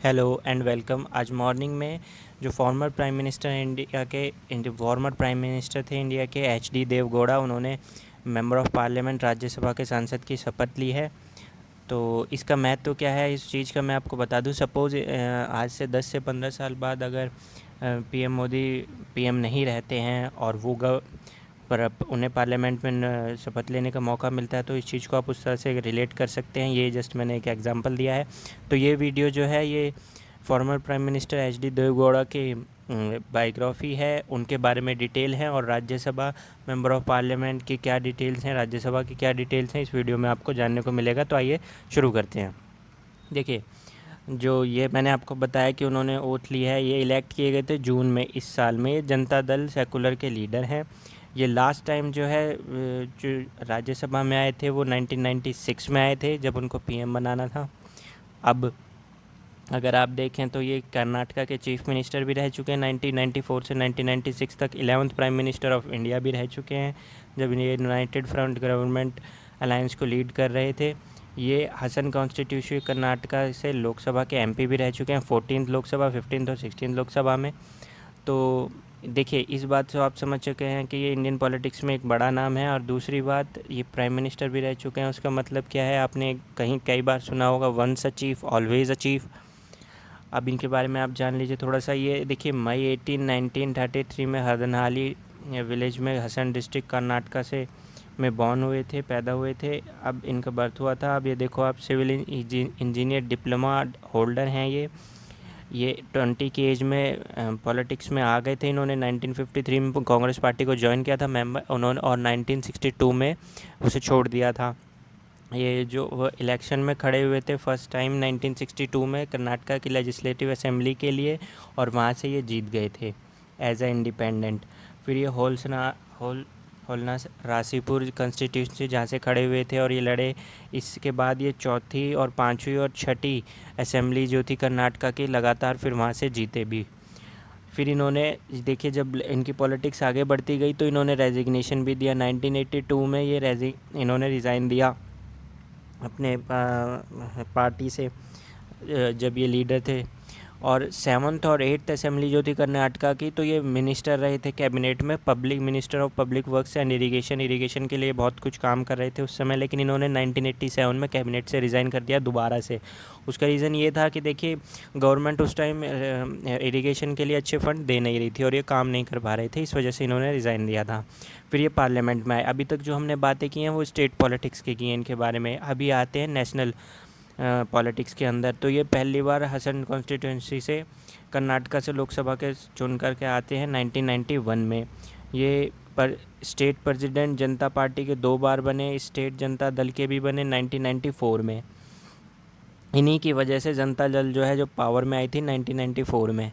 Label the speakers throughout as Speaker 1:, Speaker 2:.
Speaker 1: Hello and welcome. आज morning में जो farmer prime minister farmer prime minister थे इंडिया के एच.डी. देवगौड़ा, उन्होंने मेंबर ऑफ़ पार्लियामेंट राज्यसभा के सांसद की शपथ ली है। तो इसका महत्व क्या है इस चीज़ का मैं आपको बता दूं। सपोज़ आज से 10 से 15 साल बाद अगर पीएम मोदी पीएम नहीं रहते हैं और वो पर अब उन्हें पार्लियामेंट में शपथ लेने का मौका मिलता है, तो इस चीज़ को आप उस तरह से रिलेट कर सकते हैं। ये जस्ट मैंने एक एग्जांपल दिया है। तो ये वीडियो जो है ये former prime minister HD. Deve Gowda की बायोग्राफी है, उनके बारे में डिटेल है, और राज्यसभा मेंबर ऑफ़ पार्लियामेंट की क्या डिटेल्स हैं, राज्यसभा की क्या डिटेल्स हैं, इस वीडियो में आपको जानने को मिलेगा। तो आइए शुरू करते हैं। देखिए, जो ये मैंने आपको बताया कि उन्होंने ओथ लिया है, ये इलेक्ट किए गए थे जून में इस साल में। ये जनता दल सेकुलर के लीडर हैं। ये लास्ट टाइम जो है जो राज्यसभा में आए थे वो 1996 में आए थे, जब उनको पीएम बनाना था। अब अगर आप देखें तो ये कर्नाटका के चीफ मिनिस्टर भी रह चुके हैं 1994 से 1996 तक। 11th prime minister of India भी रह चुके हैं जब ये यूनाइटेड फ्रंट गवर्नमेंट अलायंस को लीड कर रहे थे। ये हसन कॉन्स्टिट्यूशन कर्नाटका से लोकसभा के एमपी भी रह चुके हैं, 14th लोकसभा, 15th और 16th लोकसभा में। तो देखिए, इस बात से आप समझ चुके हैं कि ये इंडियन पॉलिटिक्स में एक बड़ा नाम है। और दूसरी बात, ये प्राइम मिनिस्टर भी रह चुके हैं। उसका मतलब क्या है, आपने कहीं कई बार सुना होगा, once a chief always a chief. अब इनके बारे में आप जान लीजिए थोड़ा सा। ये देखिए, मई 18 1933 में हरदनहाली विलेज में हसन डिस्ट्रिक्ट कर्नाटका से में बॉर्न हुए थे, पैदा हुए थे। अब इनका बर्थ हुआ था। अब ये देखो, आप सिविल इंजीनियर डिप्लोमा होल्डर हैं। ये 20 की एज में पॉलिटिक्स में आ गए थे। इन्होंने 1953 में कांग्रेस पार्टी को ज्वाइन किया था मेंबर उन्होंने, और 1962 में उसे छोड़ दिया था। ये जो वो इलेक्शन में खड़े हुए थे फर्स्ट टाइम 1962 में कर्नाटका की लेजिस्लेटिव असेंबली के लिए, और वहाँ से ये जीत गए थे एज ए इंडिपेंडेंट। फिर ये होलना रासीपुर कंस्टिट्यूंसी जहाँ से खड़े हुए थे और ये लड़े। इसके बाद ये चौथी और पांचवी और छठी असेंबली जो थी कर्नाटका की, लगातार फिर वहाँ से जीते भी। फिर इन्होंने देखिए, जब इनकी पॉलिटिक्स आगे बढ़ती गई तो इन्होंने रेजिग्नेशन भी दिया। 1982 में ये इन्होंने रिज़ाइन दिया अपने पार्टी से, जब ये लीडर थे। और 7th और 8th असेंबली जो थी कर्नाटका की, तो ये मिनिस्टर रहे थे कैबिनेट में, public minister of public works and irrigation के लिए बहुत कुछ काम कर रहे थे उस समय। लेकिन इन्होंने 1987 में कैबिनेट से रिज़ाइन कर दिया दोबारा से। उसका रीज़न ये था कि देखिए, गवर्नमेंट उस टाइम इरिगेशन के लिए अच्छे फंड दे नहीं रही थी और ये काम नहीं कर पा रहे थे, इस वजह से इन्होंने रिज़ाइन दिया था। फिर ये पार्लियामेंट में आए। अभी तक जो हमने बातें की हैं वो स्टेट पॉलिटिक्स की हैं इनके बारे में। अभी आते हैं नेशनल पॉलिटिक्स के अंदर। तो ये पहली बार हसन कॉन्स्टिट्यूंसी से कर्नाटका से लोकसभा के चुन कर के आते हैं 1991 में। ये पर स्टेट प्रेसिडेंट जनता पार्टी के 2 बार बने, स्टेट जनता दल के भी बने 1994 में। इन्हीं की वजह से जनता दल जो है जो पावर में आई थी 1994 में।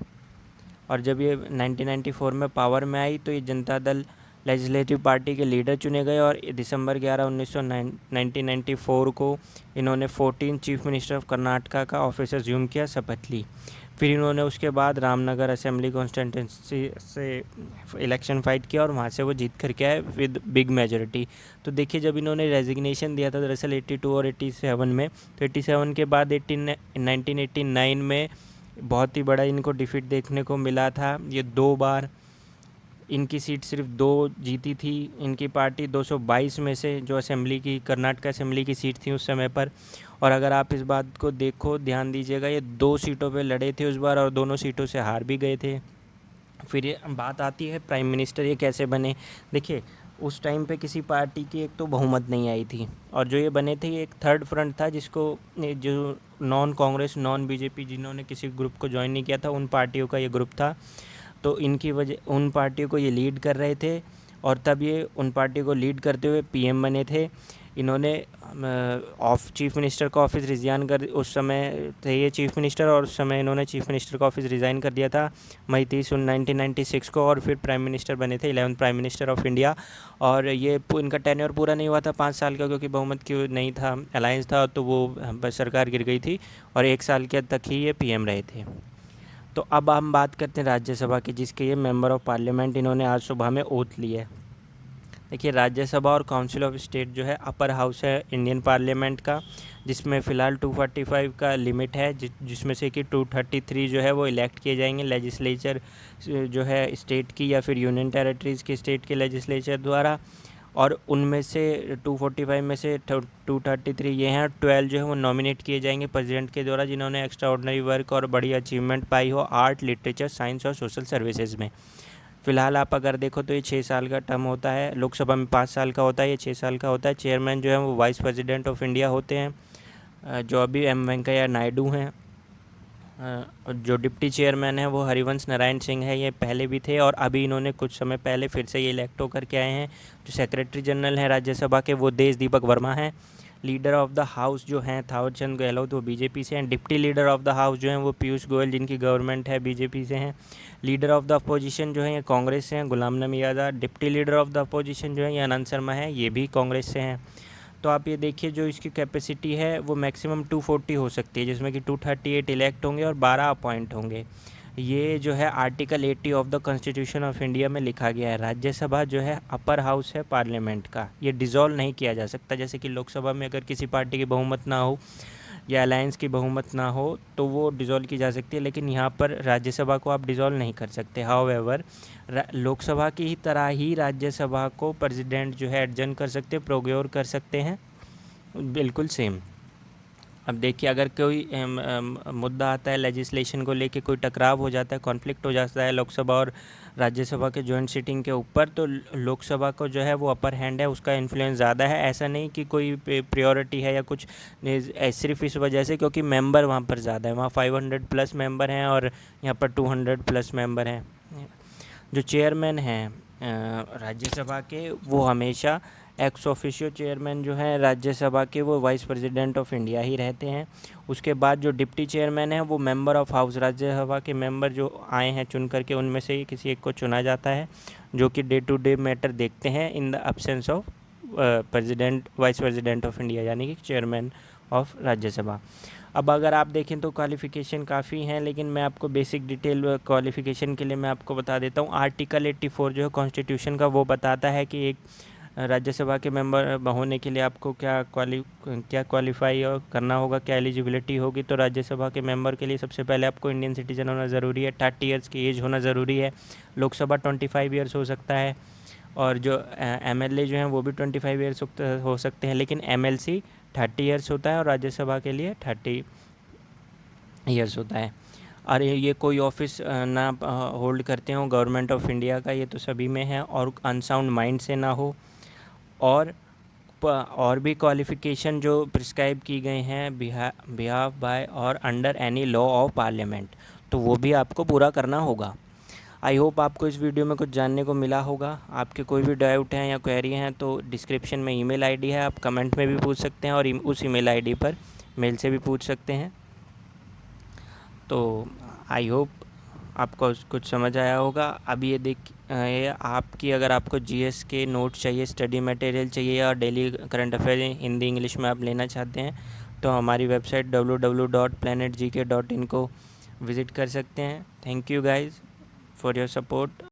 Speaker 1: और जब ये 1994 में पावर में आई तो ये जनता दल लेजिस्लेटिव पार्टी के लीडर चुने गए, और दिसंबर 11 1994 को इन्होंने 14 चीफ मिनिस्टर ऑफ कर्नाटका का ऑफिस अज्यूम किया, शपथ ली। फिर इन्होंने उसके बाद रामनगर असेंबली कॉन्स्टिट्यूंसी से इलेक्शन फाइट किया और वहाँ से वो जीत कर के आए विद बिग मेजॉरिटी। तो देखिए, जब इन्होंने रेजिग्नेशन दिया था दरअसल 82 और 87 में, तो 87 के बाद 1989 में बहुत ही बड़ा इनको डिफीट देखने को मिला था। ये 2 बार इनकी सीट सिर्फ 2 जीती थी इनकी पार्टी 222 में से, जो असेंबली की कर्नाटक असेंबली की सीट थी उस समय पर। और अगर आप इस बात को देखो, ध्यान दीजिएगा, ये 2 सीटों पे लड़े थे उस बार और दोनों सीटों से हार भी गए थे। फिर ये बात आती है प्राइम मिनिस्टर ये कैसे बने। देखिए, उस टाइम पे किसी पार्टी की एक तो बहुमत नहीं आई थी, और जो ये बने थे ये एक थर्ड फ्रंट था, जिसको जो नॉन कांग्रेस नॉन बीजेपी जिन्होंने किसी ग्रुप को ज्वाइन नहीं किया था, उन पार्टियों का ये ग्रुप था। तो इनकी वजह उन पार्टियों को ये लीड कर रहे थे, और तब ये उन पार्टियों को लीड करते हुए पीएम बने थे। इन्होंने चीफ मिनिस्टर का ऑफिस रिज़ाइन कर, उस समय थे ये चीफ मिनिस्टर, और उस समय इन्होंने चीफ मिनिस्टर का ऑफिस रिज़ाइन कर दिया था मई 30 1996 को। और फिर प्राइम मिनिस्टर बने थे 11th prime minister of India. और ये इनका टेन्योर पूरा नहीं हुआ था 5 साल का, क्योंकि बहुमत की नहीं था, अलायंस था, तो वो बस सरकार गिर गई थी, और 1 साल के तक ही ये पीएम रहे थे। तो अब हम बात करते हैं राज्यसभा की, जिसके ये मेंबर ऑफ़ पार्लियामेंट इन्होंने आज सुबह में ओथ ली है। देखिए, राज्यसभा और काउंसिल ऑफ स्टेट जो है अपर हाउस है इंडियन पार्लियामेंट का, जिसमें फ़िलहाल 245 का लिमिट है, जिसमें से कि 233 जो है वो इलेक्ट किए जाएंगे लेजिस्लेचर जो है स्टेट की या फिर यूनियन टेरिटरीज़ के स्टेट के लेजिस्लेचर द्वारा, और उनमें से 245 में से 233 ये हैं, 12 जो है वो नॉमिनेट किए जाएंगे प्रेसिडेंट के द्वारा, जिन्होंने एक्स्ट्रा ऑर्डिनरी वर्क और बड़ी अचीवमेंट पाई हो आर्ट, लिटरेचर, साइंस और सोशल सर्विसेज में। फ़िलहाल आप अगर देखो तो ये 6 साल का टर्म होता है, लोकसभा में 5 साल का होता है, ये 6 साल का होता है। चेयरमैन जो है वो वाइस प्रेसिडेंट ऑफ इंडिया होते हैं, जो अभी एम वेंकैया नायडू हैं। जो डिप्टी चेयरमैन है वो हरिवंश नारायण सिंह है, ये पहले भी थे और अभी इन्होंने कुछ समय पहले फिर से ये इलेक्ट होकर के आए हैं। जो सेक्रेटरी जनरल हैं राज्यसभा के वो देश दीपक वर्मा हैं। लीडर ऑफ द हाउस जो हैं थावरचंद गहलोत, वो बीजेपी से हैं। Deputy leader of the house जो हैं वो पीयूष गोयल, जिनकी गवर्नमेंट है बीजेपी से हैं। लीडर ऑफ द अपोजिशन जो है ये कांग्रेस से हैं, Ghulam Nabi Azad. Deputy leader of the opposition जो है ये आनंद शर्मा है, ये भी कांग्रेस से हैं। तो आप ये देखिए जो इसकी कैपेसिटी है वो मैक्सिमम 240 हो सकती है, जिसमें कि 238 इलेक्ट होंगे और 12 अपॉइंट होंगे। ये जो है article 80 of the constitution of India में लिखा गया है। राज्यसभा जो है अपर हाउस है पार्लियामेंट का, ये डिज़ोल्व नहीं किया जा सकता। जैसे कि लोकसभा में अगर किसी पार्टी की बहुमत ना हो या अलायंस की बहुमत ना हो तो वो डिज़ोल्व की जा सकती है, लेकिन यहाँ पर राज्यसभा को आप डिज़ोल्व नहीं कर सकते। हाउएवर लोकसभा की ही तरह ही राज्यसभा को प्रेसिडेंट जो है एडजर्न कर सकते, प्रोग्योर कर सकते हैं, बिल्कुल सेम। अब देखिए अगर कोई मुद्दा आता है लेजिस्लेशन को लेके, कोई टकराव हो जाता है, कॉन्फ्लिक्ट हो जाता है लोकसभा और राज्यसभा के जॉइंट सीटिंग के ऊपर, तो लोकसभा को जो है वो अपर हैंड है, उसका इन्फ्लुएंस ज़्यादा है। ऐसा नहीं कि कोई प्रायोरिटी है या कुछ, सिर्फ इस वजह से क्योंकि मेंबर वहाँ पर ज़्यादा है। वहाँ 500 प्लस मेंबर हैं और यहाँ पर 200 प्लस मेंबर हैं। जो चेयरमैन हैं राज्यसभा के, वो हमेशा एक्स ऑफिशियो चेयरमैन जो हैं राज्यसभा के, वो वाइस प्रेसिडेंट ऑफ इंडिया ही रहते हैं। उसके बाद जो डिप्टी चेयरमैन है वो मेंबर ऑफ हाउस, राज्यसभा के मेंबर जो आए हैं चुन करके उनमें से किसी एक को चुना जाता है, जो कि डे टू डे मैटर देखते हैं in the absence of president, vice president of India, यानी कि चेयरमैन ऑफ राज्यसभा। अब अगर आप देखें तो क्वालिफ़िकेशन काफ़ी हैं, लेकिन मैं आपको बेसिक डिटेल क्वालिफ़िकेशन के लिए मैं आपको बता देता हूँ। आर्टिकल 84 जो है कॉन्स्टिट्यूशन का, वो बताता है कि एक राज्यसभा के मेंबर होने के लिए आपको क्या क्वालिफाई करना होगा, क्या एलिजिबिलिटी होगी। तो राज्यसभा के मेंबर के लिए सबसे पहले आपको इंडियन सिटीज़न होना ज़रूरी है, 30 ईयर्स की एज होना ज़रूरी है। लोकसभा 25 ईयर्स हो सकता है, और जो एमएलए जो हैं वो भी 25 ईयर्स हो सकते हैं, लेकिन एमएलसी 30 ईयर्स होता है और राज्यसभा के लिए 30 ईयर्स होता है। और ये कोई ऑफिस ना होल्ड करते हो गवर्नमेंट ऑफ इंडिया का, ये तो सभी में है, और अनसाउंड माइंड से ना हो, और भी क्वालिफ़िकेशन जो प्रिस्क्राइब की गई हैं बिहाफ बाय और under any law of parliament, तो वो भी आपको पूरा करना होगा। आई होप आपको इस वीडियो में कुछ जानने को मिला होगा। आपके कोई भी डाउट हैं या क्वेरी हैं तो डिस्क्रिप्शन में ईमेल आईडी है, आप कमेंट में भी पूछ सकते हैं और उस ईमेल आईडी पर मेल से भी पूछ सकते हैं। तो आई होप आपको कुछ समझ आया होगा। अब ये आपकी, अगर आपको जीएस के नोट्स चाहिए, स्टडी मटेरियल चाहिए या daily current affair Hindi English में आप लेना चाहते हैं, तो हमारी वेबसाइट www.planetgk.in को विज़िट कर सकते हैं। Thank you guys for your support.